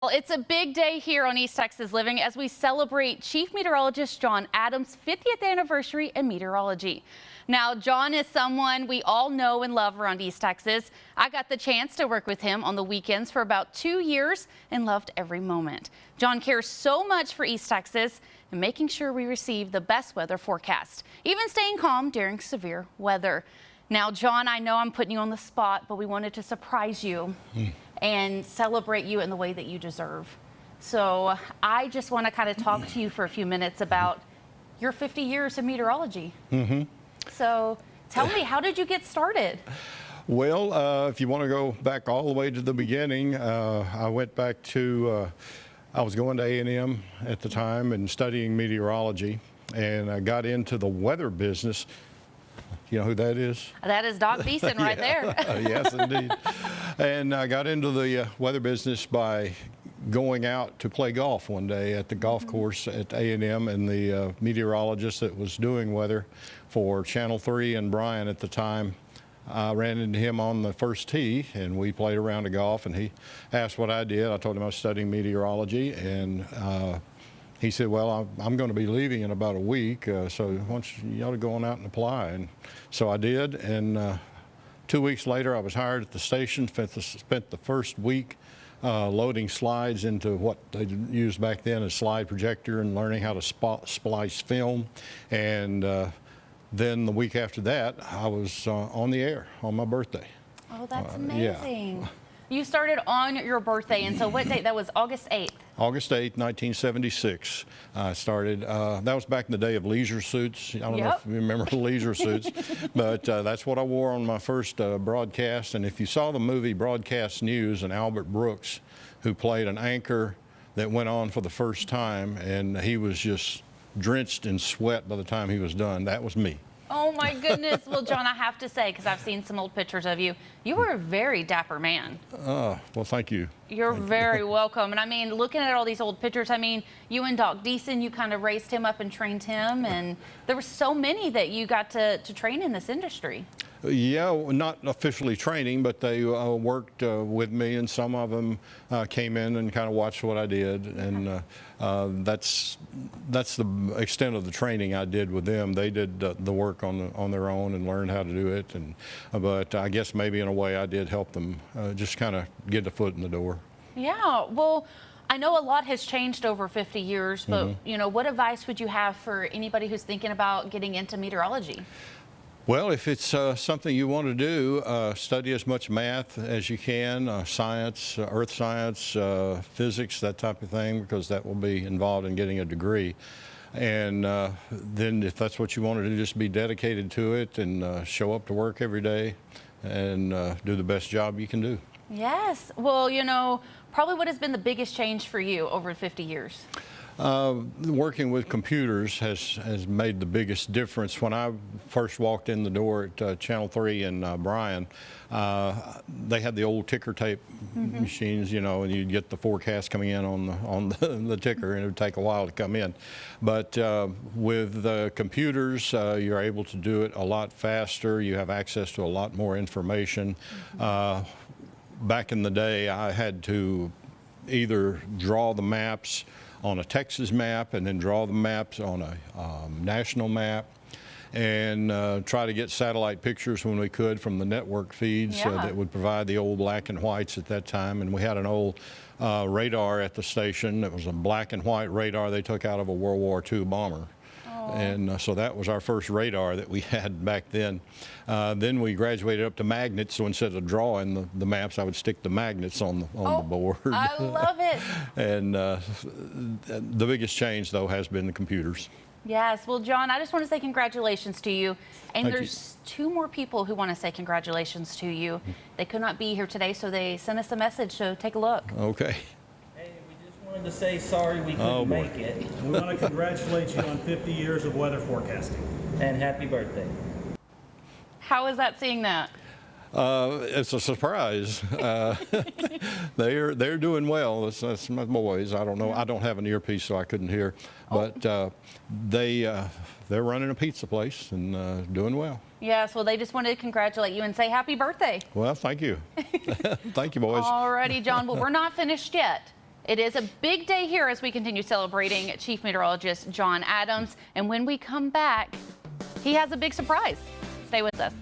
Well, it's a big day here on East Texas Living as we celebrate Chief Meteorologist John Adams' 50th anniversary in meteorology. Now, John is someone we all know and love around East Texas. I got the chance to work with him on the weekends for about 2 years and loved every moment. John cares so much for East Texas and making sure we receive the best weather forecast, even staying calm during severe weather. Now, John, I know I'm putting you on the spot, but we wanted to surprise you and celebrate you in the way that you deserve. So I just want to kind of talk to you for a few minutes about your 50 years of meteorology. So tell me, how did you get started? Well, if you want to go back all the way to the beginning, I went back to, I was going to A&M at the time and studying meteorology, and I got into the weather business. You know who that is? That is Doc Beeson right there. Yes, indeed. And I got into the weather business by going out to play golf one day at the golf course at A&M, and the meteorologist that was doing weather for Channel 3 and Bryan at the time, I ran into him on the first tee, and we played a round of golf, and he asked what I did. I told him I was studying meteorology, and he said, well, I'm going to be leaving in about a week, so you ought to go on out and apply. And so I did, and 2 weeks later I was hired at the station, spent the first week loading slides into what they used back then as slide projector and learning how to splice film. And then the week after that, I was on the air on my birthday. Oh, that's amazing. Yeah. You started on your birthday, and so what date? That was August 8th. August 8th, 1976, I started. That was back in the day of leisure suits. I don't know if you remember leisure suits, but that's what I wore on my first broadcast. And if you saw the movie Broadcast News, and Albert Brooks, who played an anchor that went on for the first time, and he was just drenched in sweat by the time he was done, that was me. Oh my goodness. Well, John, I have to say, because I've seen some old pictures of you, you were a very dapper man. Well, thank you. You're very welcome. And I mean, looking at all these old pictures, I mean, you and Doc Beeson, you kind of raised him up and trained him, and there were so many that you got to train in this industry. Yeah, not officially training, but they worked with me, and some of them came in and kind of watched what I did, and that's the extent of the training I did with them. They did the work on their own and learned how to do it, and but I guess maybe in a way I did help them just kind of get a foot in the door. Yeah, well, I know a lot has changed over 50 years, but you know, what advice would you have for anybody who's thinking about getting into meteorology? Well, if it's something you want to do, study as much math as you can, science, earth science, physics, that type of thing, because that will be involved in getting a degree. And then if that's what you want to do, just be dedicated to it and show up to work every day and do the best job you can do. Yes. Well, you know, probably what has been the biggest change for you over 50 years? Working with computers has made the biggest difference. When I first walked in the door at Channel 3 and Bryan, they had the old ticker tape machines, you know, and you'd get the forecast coming in on the ticker, and it would take a while to come in. But with the computers, you're able to do it a lot faster. You have access to a lot more information. Back in the day, I had to either draw the maps on a Texas map and then draw the maps on a national map, and try to get satellite pictures when we could from the network feeds that would provide the old black and whites at that time. And we had an old radar at the station that was a black and white radar they took out of a World War II bomber. And so that was our first radar that we had back then. Then we graduated up to magnets, so instead of drawing the maps, I would stick the magnets on the board. I love it. And the biggest change, though, has been the computers. Yes. Well, John, I just want to say congratulations to you. And there's two more people who want to say congratulations to you. They could not be here today, so they sent us a message, so take a look. Okay. Wanted to say sorry we couldn't make it. We want to congratulate you on 50 years of weather forecasting. And happy birthday. How is that seeing that? It's a surprise. They're doing well. That's my boys. I don't know. I don't have an earpiece, so I couldn't hear. But they're running a pizza place and doing well. Yes. Well, they just wanted to congratulate you and say happy birthday. Well, thank you. Thank you, boys. All righty, John. Well, we're not finished yet. It is a big day here as we continue celebrating Chief Meteorologist John Adams. And when we come back, he has a big surprise. Stay with us.